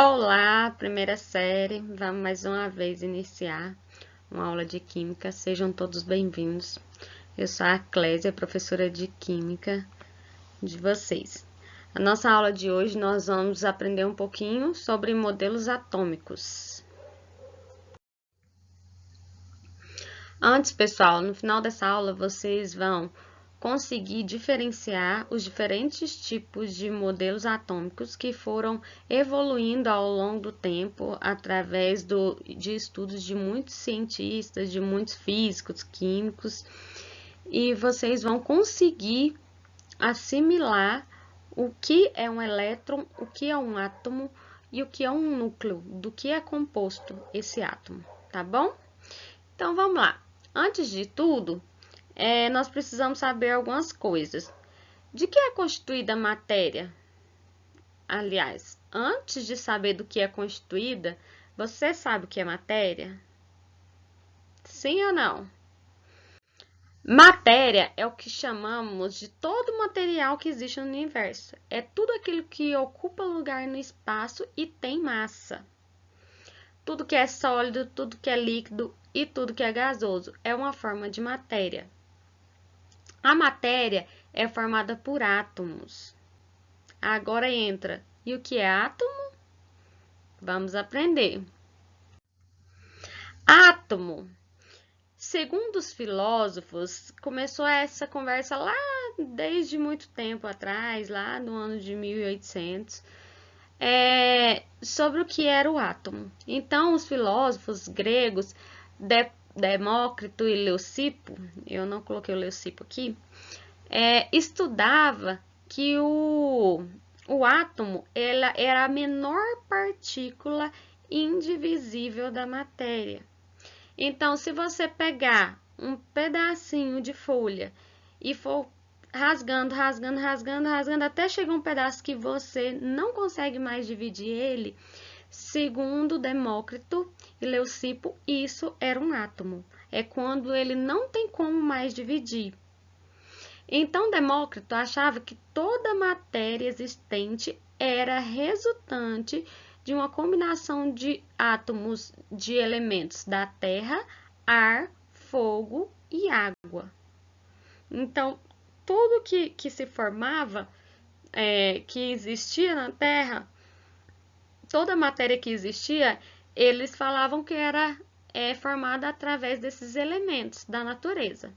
Olá, primeira série. Vamos mais uma vez iniciar uma aula de Química. Sejam todos bem-vindos. Eu sou a Clésia, professora de Química de vocês. A nossa aula de hoje nós vamos aprender um pouquinho sobre modelos atômicos. Antes, pessoal, no final dessa aula vocês vão conseguir diferenciar os diferentes tipos de modelos atômicos que foram evoluindo ao longo do tempo através de estudos de muitos cientistas, de muitos físicos, químicos, e vocês vão conseguir assimilar o que é um elétron, o que é um átomo e o que é um núcleo, do que é composto esse átomo, tá bom? Então, vamos lá. Antes de tudo, nós precisamos saber algumas coisas. De que é constituída a matéria? Aliás, antes de saber do que é constituída, você sabe o que é matéria? Sim ou não? Matéria é o que chamamos de todo material que existe no universo. É tudo aquilo que ocupa lugar no espaço e tem massa. Tudo que é sólido, tudo que é líquido e tudo que é gasoso é uma forma de matéria. A matéria é formada por átomos. Agora entra. E o que é átomo? Vamos aprender. Átomo. Segundo os filósofos, começou essa conversa lá desde muito tempo atrás, lá no ano de 1800, sobre o que era o átomo. Então, os filósofos gregos, Demócrito e Leucipo, eu não coloquei o Leucipo aqui, estudava que o átomo era a menor partícula indivisível da matéria. Então, se você pegar um pedacinho de folha e for rasgando, rasgando, rasgando, rasgando, até chegar um pedaço que você não consegue mais dividir ele, segundo Demócrito e Leucipo, isso era um átomo. É quando ele não tem como mais dividir. Então, Demócrito achava que toda matéria existente era resultante de uma combinação de átomos de elementos da terra, ar, fogo e água. Então, tudo que se formava, que existia na terra, toda matéria que existia, eles falavam que era formada através desses elementos da natureza.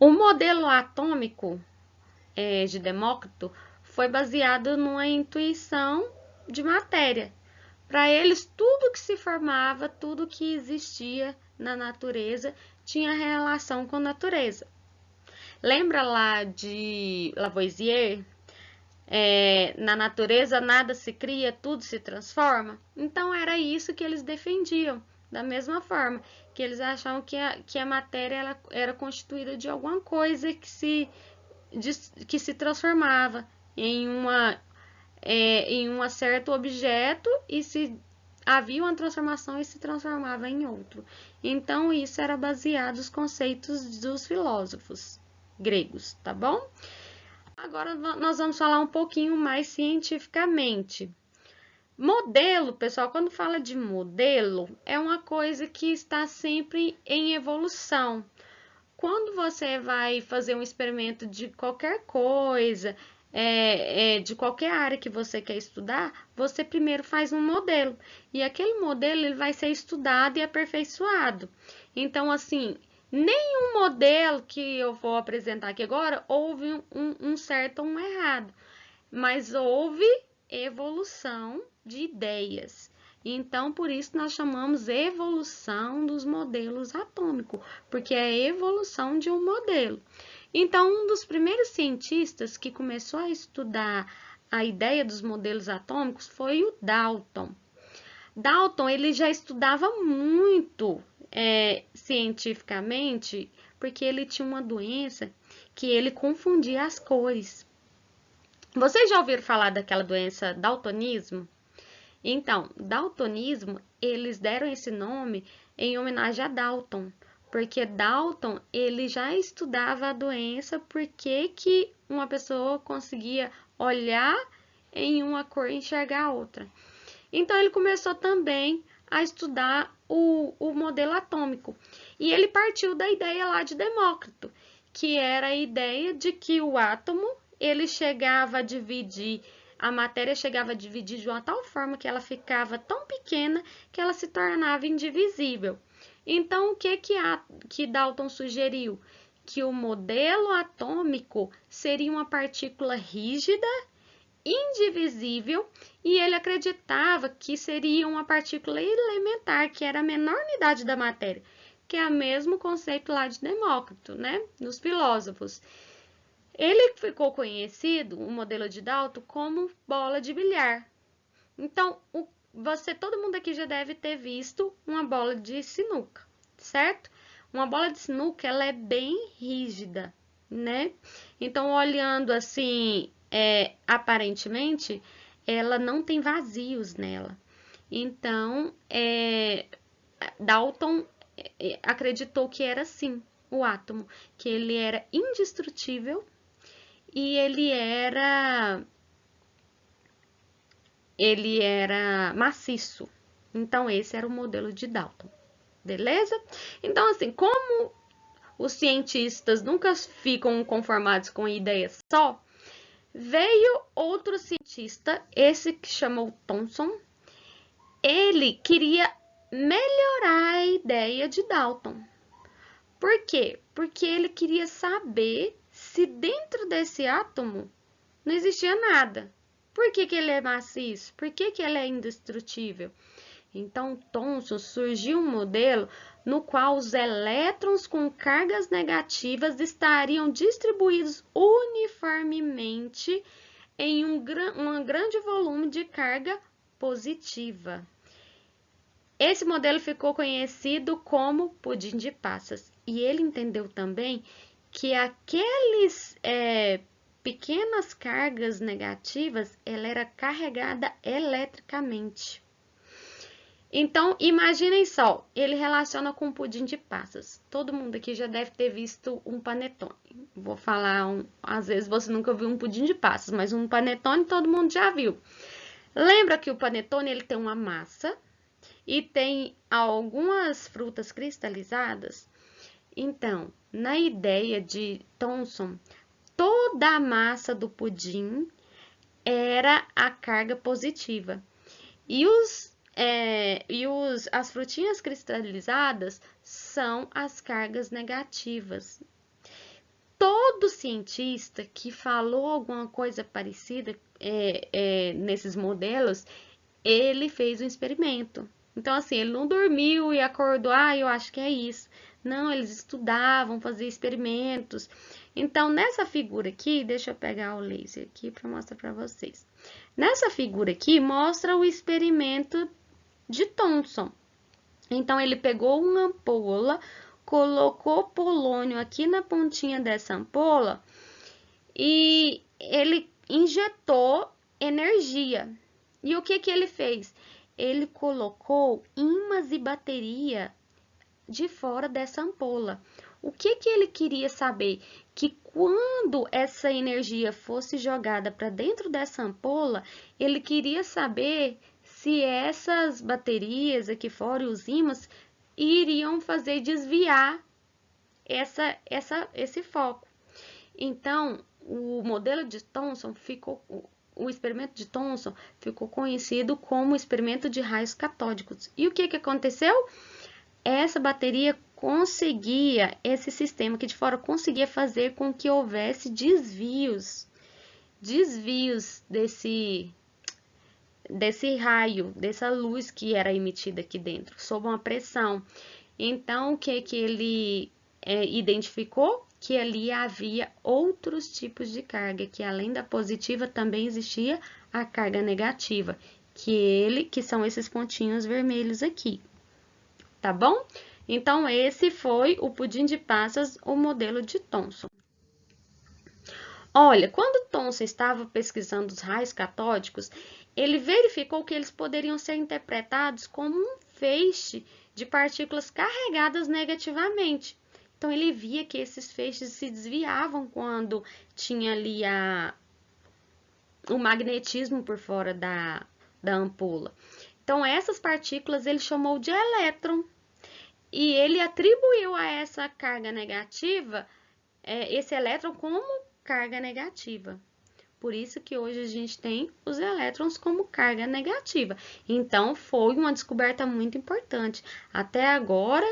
O modelo atômico de Demócrito foi baseado numa intuição de matéria. Para eles, tudo que se formava, tudo que existia na natureza tinha relação com a natureza. Lembra lá de Lavoisier? Na natureza nada se cria, tudo se transforma? Então era isso que eles defendiam. Da mesma forma que eles achavam que a matéria ela era constituída de alguma coisa que se transformava em um certo objeto e se havia uma transformação e se transformava em outro. Então, isso era baseado nos conceitos dos filósofos gregos, tá bom? Agora, nós vamos falar um pouquinho mais cientificamente. Modelo, pessoal, quando fala de modelo, é uma coisa que está sempre em evolução. Quando você vai fazer um experimento de qualquer coisa, de qualquer área que você quer estudar, você primeiro faz um modelo. E aquele modelo ele vai ser estudado e aperfeiçoado. Então, assim, nenhum modelo que eu vou apresentar aqui agora houve um certo ou um errado, mas houve evolução de ideias. Então, por isso nós chamamos evolução dos modelos atômicos, porque é a evolução de um modelo. Então, um dos primeiros cientistas que começou a estudar a ideia dos modelos atômicos foi o Dalton. Dalton, ele já estudava muito cientificamente, porque ele tinha uma doença que ele confundia as cores. Vocês já ouviram falar daquela doença daltonismo? Então, daltonismo, eles deram esse nome em homenagem a Dalton, porque Dalton, ele já estudava a doença, porque que uma pessoa conseguia olhar em uma cor e enxergar a outra. Então, ele começou também a estudar o modelo atômico. E ele partiu da ideia lá de Demócrito, que era a ideia de que o átomo, ele chegava a dividir, a matéria chegava a dividir de uma tal forma que ela ficava tão pequena que ela se tornava indivisível. Então, o que Dalton sugeriu? Que o modelo atômico seria uma partícula rígida, indivisível, e ele acreditava que seria uma partícula elementar, que era a menor unidade da matéria, que é o mesmo conceito lá de Demócrito, né, dos filósofos. Ele ficou conhecido, o modelo de Dalton, como bola de bilhar. Então, todo mundo aqui já deve ter visto uma bola de sinuca, certo? Uma bola de sinuca, ela é bem rígida, né? Então, olhando assim, aparentemente, ela não tem vazios nela. Então, Dalton acreditou que era assim, o átomo, que ele era indestrutível e ele era maciço. Então, esse era o modelo de Dalton. Beleza? Então, assim, como os cientistas nunca ficam conformados com ideias só, veio outro cientista, esse que chamou Thomson. Ele queria melhorar a ideia de Dalton. Por quê? Porque ele queria saber se dentro desse átomo não existia nada. Por que ele é maciço? Por que ele é indestrutível? Então, Thomson surgiu um modelo no qual os elétrons com cargas negativas estariam distribuídos uniformemente em um grande volume de carga positiva. Esse modelo ficou conhecido como pudim de passas. E ele entendeu também que aqueles pequenas cargas negativas, ela era carregada eletricamente. Então, imaginem só, ele relaciona com pudim de passas. Todo mundo aqui já deve ter visto um panetone. Vou falar, às vezes você nunca viu um pudim de passas, mas um panetone todo mundo já viu. Lembra que o panetone ele tem uma massa e tem algumas frutas cristalizadas? Então, na ideia de Thomson, toda a massa do pudim era a carga positiva. E as frutinhas cristalizadas são as cargas negativas. Todo cientista que falou alguma coisa parecida nesses modelos, ele fez um experimento. Então, assim, ele não dormiu e acordou, eu acho que é isso. Não, eles estudavam, faziam experimentos. Então, nessa figura aqui, deixa eu pegar o laser aqui para mostrar para vocês. Nessa figura aqui, mostra o experimento de Thomson. Então, ele pegou uma ampola, colocou polônio aqui na pontinha dessa ampola e ele injetou energia. E o que ele fez? Ele colocou ímãs e bateria de fora dessa ampola. O que ele queria saber? Que quando essa energia fosse jogada para dentro dessa ampola, ele queria saber se essas baterias aqui fora e os ímãs iriam fazer desviar esse foco. Então, o experimento de Thomson ficou conhecido como experimento de raios catódicos. E o que aconteceu? Essa bateria esse sistema aqui de fora conseguia fazer com que houvesse desvios desse raio, dessa luz que era emitida aqui dentro, sob uma pressão. Então, o que ele identificou? Que ali havia outros tipos de carga, que além da positiva também existia a carga negativa, que são esses pontinhos vermelhos aqui. Tá bom? Então, esse foi o pudim de passas, o modelo de Thomson. Olha, quando Thomson estava pesquisando os raios catódicos, ele verificou que eles poderiam ser interpretados como um feixe de partículas carregadas negativamente. Então, ele via que esses feixes se desviavam quando tinha ali o magnetismo por fora da ampola. Então, essas partículas ele chamou de elétron. E ele atribuiu a essa carga negativa, esse elétron como carga negativa. Por isso que hoje a gente tem os elétrons como carga negativa. Então, foi uma descoberta muito importante. Até agora,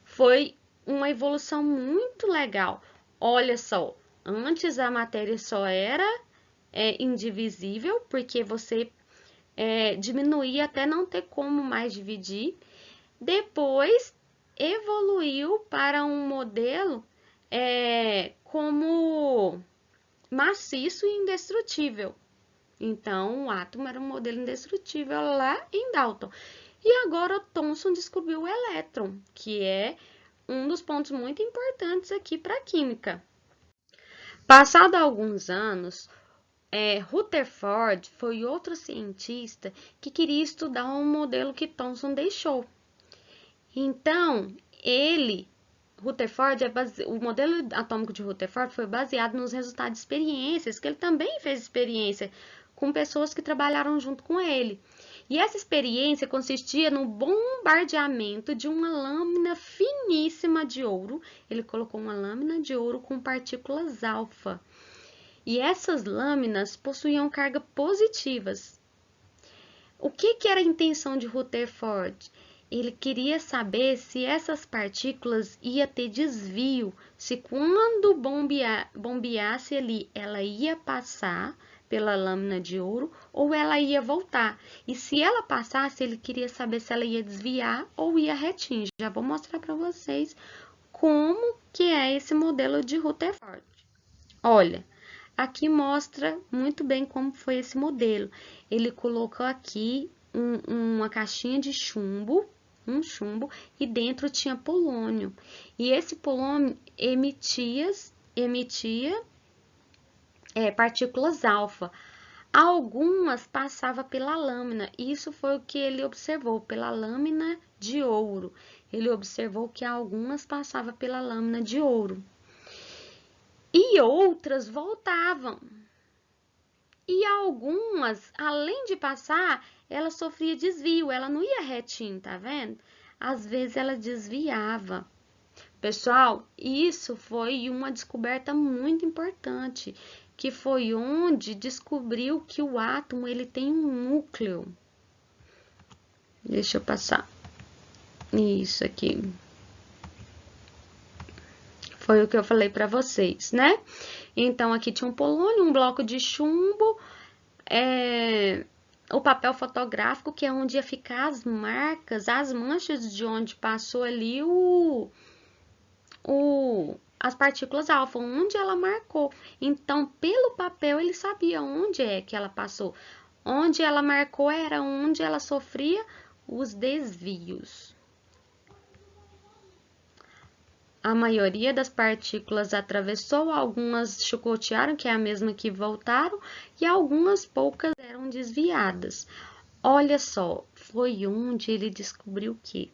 foi uma evolução muito legal. Olha só, antes a matéria só era indivisível, porque você diminuía até não ter como mais dividir. Depois, evoluiu para um modelo como maciço e indestrutível. Então, o átomo era um modelo indestrutível lá em Dalton. E agora, Thomson descobriu o elétron, que é um dos pontos muito importantes aqui para a química. Passado alguns anos, Rutherford foi outro cientista que queria estudar um modelo que Thomson deixou. Então, o modelo atômico de Rutherford foi baseado nos resultados de experiências, que ele também fez experiência com pessoas que trabalharam junto com ele. E essa experiência consistia no bombardeamento de uma lâmina finíssima de ouro. Ele colocou uma lâmina de ouro com partículas alfa. E essas lâminas possuíam cargas positivas. O que era a intenção de Rutherford? Ele queria saber se essas partículas iam ter desvio, se quando bombeasse ali, ela ia passar pela lâmina de ouro ou ela ia voltar. E se ela passasse, ele queria saber se ela ia desviar ou ia retinho. Já vou mostrar para vocês como que é esse modelo de Rutherford. Olha, aqui mostra muito bem como foi esse modelo. Ele colocou aqui uma caixinha de chumbo, e dentro tinha polônio. E esse polônio emitia partículas alfa. Algumas passavam pela lâmina. Isso foi o que ele observou, pela lâmina de ouro. Ele observou que algumas passavam pela lâmina de ouro. E outras voltavam. E algumas, além de passar, ela sofria desvio, ela não ia retinho, tá vendo? Às vezes ela desviava. Pessoal, isso foi uma descoberta muito importante, que foi onde descobriu que o átomo ele tem um núcleo. Deixa eu passar. Isso aqui. Foi o que eu falei para vocês, né? Então, aqui tinha um polônio, um bloco de chumbo, o papel fotográfico, que é onde ia ficar as marcas, as manchas de onde passou ali as partículas alfa, onde ela marcou. Então, pelo papel, ele sabia onde é que ela passou. Onde ela marcou era onde ela sofria os desvios. A maioria das partículas atravessou, algumas chicotearam, que é a mesma que voltaram, e algumas poucas eram desviadas. Olha só, foi onde ele descobriu que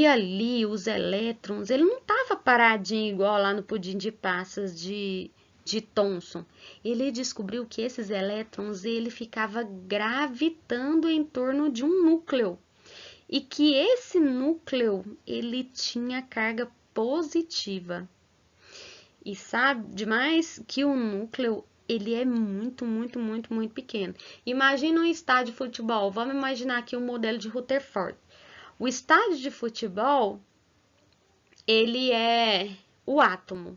ali os elétrons, ele não estava paradinho igual lá no pudim de passas de Thomson. Ele descobriu que esses elétrons, ele ficava gravitando em torno de um núcleo. E que esse núcleo, ele tinha carga positiva. E sabe demais que o núcleo, ele é muito, muito, muito, muito pequeno. Imagina um estádio de futebol. Vamos imaginar aqui um modelo de Rutherford. O estádio de futebol, ele é o átomo.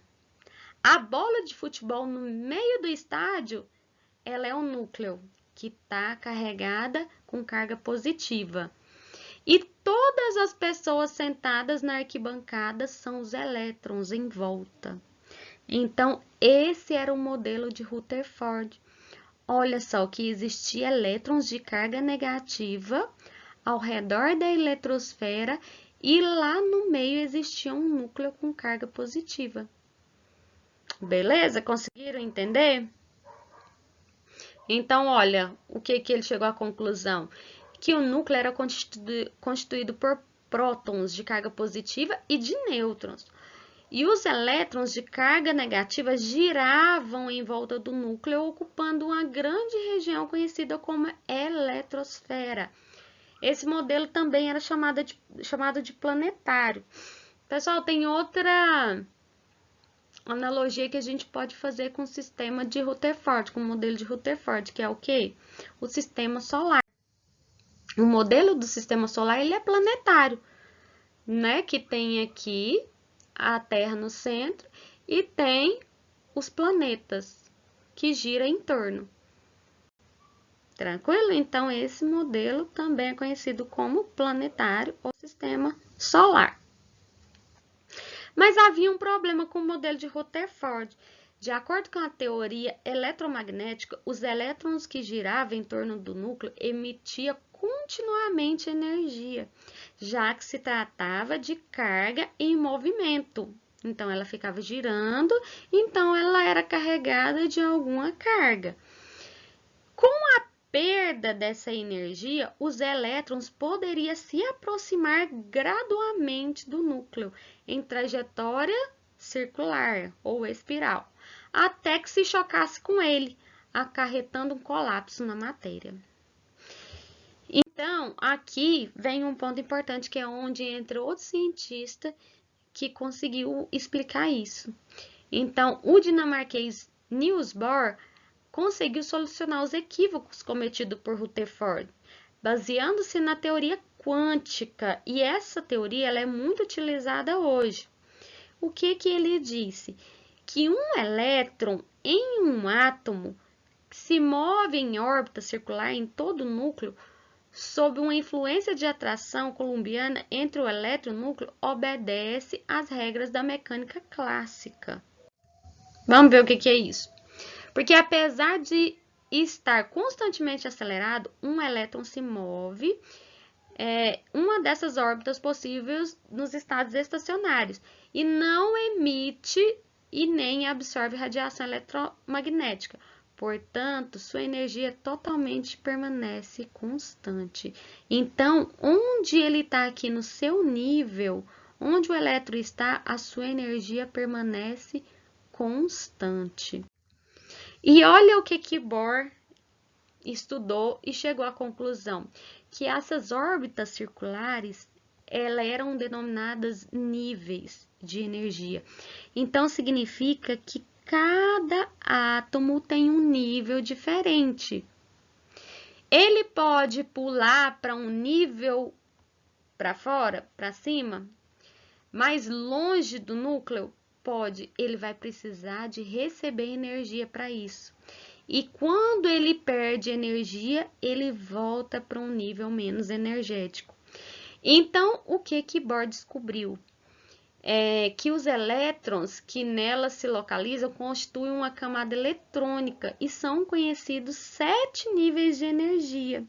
A bola de futebol no meio do estádio, ela é o núcleo, que está carregada com carga positiva. E todas as pessoas sentadas na arquibancada são os elétrons em volta. Então, esse era o modelo de Rutherford. Olha só que existia elétrons de carga negativa ao redor da eletrosfera e lá no meio existia um núcleo com carga positiva. Beleza? Conseguiram entender? Então, olha, o que ele chegou à conclusão? Que o núcleo era constituído por prótons de carga positiva e de nêutrons. E os elétrons de carga negativa giravam em volta do núcleo, ocupando uma grande região conhecida como eletrosfera. Esse modelo também era chamado de planetário. Pessoal, tem outra analogia que a gente pode fazer com o sistema de Rutherford, com o modelo de Rutherford, que é o quê? O sistema solar. O modelo do sistema solar, ele é planetário, né? Que tem aqui a Terra no centro e tem os planetas que giram em torno. Tranquilo? Então, esse modelo também é conhecido como planetário ou sistema solar. Mas havia um problema com o modelo de Rutherford. De acordo com a teoria eletromagnética, os elétrons que giravam em torno do núcleo emitiam continuamente energia, já que se tratava de carga em movimento. Então, ela ficava girando, então ela era carregada de alguma carga. Com a perda dessa energia, os elétrons poderiam se aproximar gradualmente do núcleo em trajetória circular ou espiral, até que se chocasse com ele, acarretando um colapso na matéria. Então, aqui vem um ponto importante que é onde entra outro cientista que conseguiu explicar isso. Então, o dinamarquês Niels Bohr conseguiu solucionar os equívocos cometidos por Rutherford, baseando-se na teoria quântica, e essa teoria ela é muito utilizada hoje. O que ele disse? Que um elétron em um átomo se move em órbita circular em todo o núcleo sob uma influência de atração coulombiana entre o elétron e o núcleo, obedece às regras da mecânica clássica. Vamos ver o que é isso. Porque apesar de estar constantemente acelerado, um elétron se move uma dessas órbitas possíveis nos estados estacionários e não emite e nem absorve radiação eletromagnética. Portanto, sua energia totalmente permanece constante. Então, onde ele está aqui no seu nível, onde o elétron está, a sua energia permanece constante. E olha o que Bohr estudou e chegou à conclusão que essas órbitas circulares elas eram denominadas níveis de energia. Então, significa que cada átomo tem um nível diferente. Ele pode pular para um nível para fora, para cima, mais longe do núcleo? Pode. Ele vai precisar de receber energia para isso. E quando ele perde energia, ele volta para um nível menos energético. Então, o que Bohr descobriu? Que os elétrons que nela se localizam constituem uma camada eletrônica e são conhecidos 7 níveis de energia.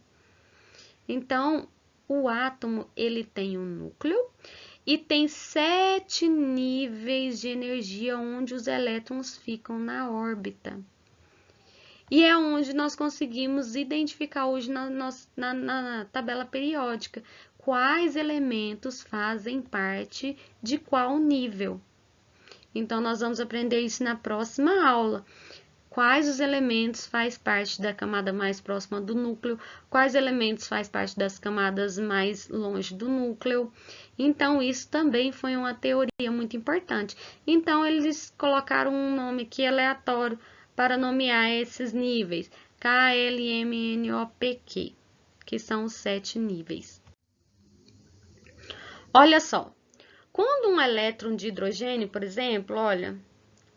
Então, o átomo ele tem um núcleo e tem 7 níveis de energia onde os elétrons ficam na órbita. E é onde nós conseguimos identificar hoje na tabela periódica quais elementos fazem parte de qual nível. Então, nós vamos aprender isso na próxima aula. Quais os elementos faz parte da camada mais próxima do núcleo, quais elementos faz parte das camadas mais longe do núcleo. Então, isso também foi uma teoria muito importante. Então, eles colocaram um nome aqui aleatório para nomear esses níveis, K, L, M, N, O, P, Q, que são os 7 níveis. Olha só, quando um elétron de hidrogênio, por exemplo, olha,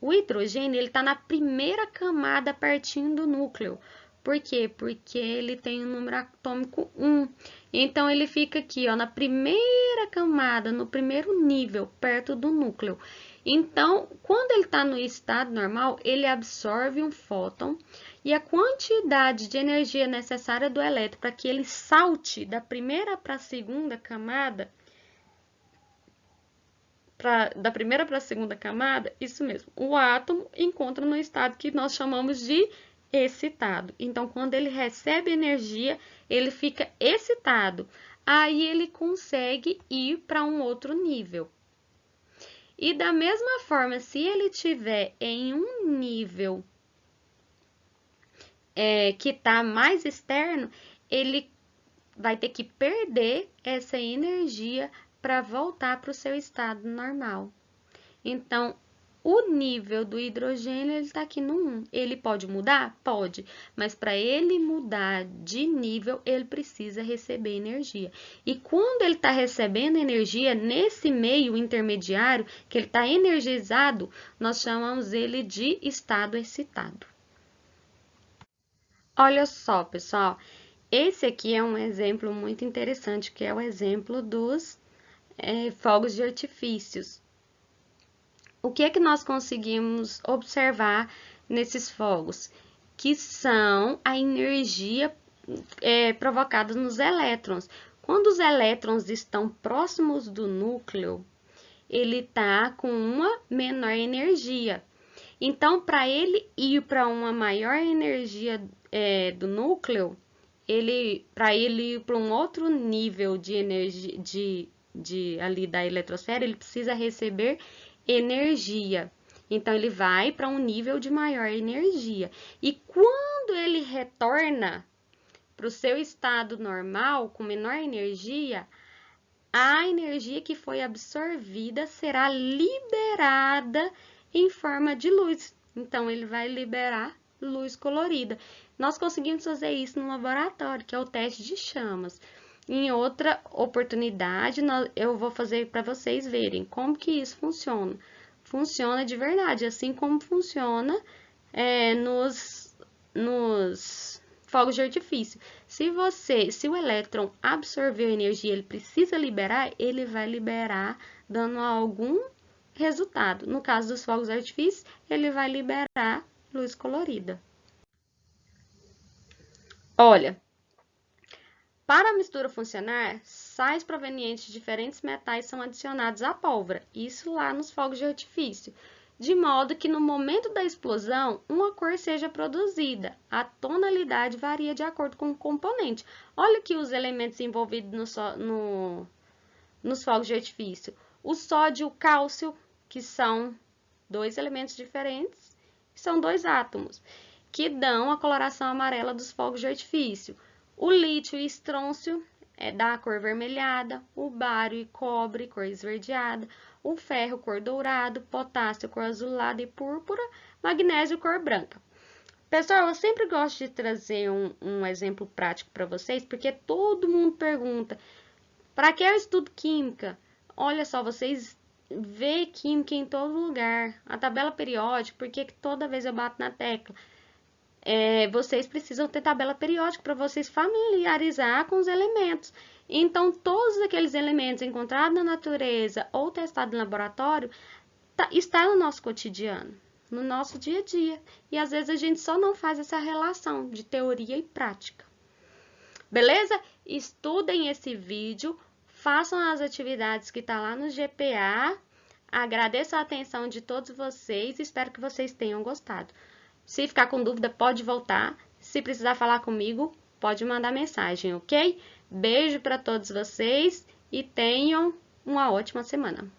o hidrogênio ele está na primeira camada pertinho do núcleo. Por quê? Porque ele tem o número atômico 1. Então, ele fica aqui, ó, na primeira camada, no primeiro nível, perto do núcleo. Então, quando ele está no estado normal, ele absorve um fóton e a quantidade de energia necessária do elétron para que ele salte da primeira para a segunda camada, da primeira para a segunda camada, isso mesmo, o átomo encontra no estado que nós chamamos de excitado. Então, quando ele recebe energia, ele fica excitado. Aí ele consegue ir para um outro nível. E da mesma forma, se ele tiver em um nível que está mais externo, ele vai ter que perder essa energia para voltar para o seu estado normal. Então, o nível do hidrogênio ele está aqui no 1. Ele pode mudar? Pode, mas para ele mudar de nível, ele precisa receber energia. E quando ele está recebendo energia, nesse meio intermediário, que ele está energizado, nós chamamos ele de estado excitado. Olha só, pessoal, esse aqui é um exemplo muito interessante, que é o exemplo dos fogos de artifícios. O que é que nós conseguimos observar nesses fogos? Que são a energia provocada nos elétrons. Quando os elétrons estão próximos do núcleo, ele está com uma menor energia. Então, para ele ir para uma maior energia do núcleo, para ele ir para um outro nível de energia ali da eletrosfera, ele precisa receber energia. Então, ele vai para um nível de maior energia. E quando ele retorna para o seu estado normal, com menor energia, a energia que foi absorvida será liberada em forma de luz. Então, ele vai liberar luz colorida. Nós conseguimos fazer isso no laboratório, que é o teste de chamas. Em outra oportunidade, eu vou fazer para vocês verem como que isso funciona. Funciona de verdade, assim como funciona nos fogos de artifício. Se o elétron absorveu energia, ele precisa liberar, ele vai liberar dando algum resultado. No caso dos fogos de artifício, ele vai liberar luz colorida. Olha, para a mistura funcionar, sais provenientes de diferentes metais são adicionados à pólvora, isso lá nos fogos de artifício, de modo que no momento da explosão, uma cor seja produzida. A tonalidade varia de acordo com o componente. Olha aqui os elementos envolvidos nos fogos de artifício. O sódio e o cálcio, que são dois elementos diferentes, são dois átomos, que dão a coloração amarela dos fogos de artifício. O lítio e estrôncio dá a cor vermelhada, o bário e cobre, cor esverdeada, o ferro, cor dourado, potássio, cor azulada e púrpura, magnésio, cor branca. Pessoal, eu sempre gosto de trazer um exemplo prático para vocês, porque todo mundo pergunta, para que eu estudo química? Olha só, vocês vê química em todo lugar, a tabela periódica, porque toda vez eu bato na tecla. Vocês precisam ter tabela periódica para vocês familiarizar com os elementos. Então, todos aqueles elementos encontrados na natureza ou testados em laboratório está no nosso cotidiano, no nosso dia a dia. E às vezes a gente só não faz essa relação de teoria e prática. Beleza? Estudem esse vídeo, façam as atividades que está lá no GPA. Agradeço a atenção de todos vocês e espero que vocês tenham gostado. Se ficar com dúvida, pode voltar. Se precisar falar comigo, pode mandar mensagem, ok? Beijo para todos vocês e tenham uma ótima semana.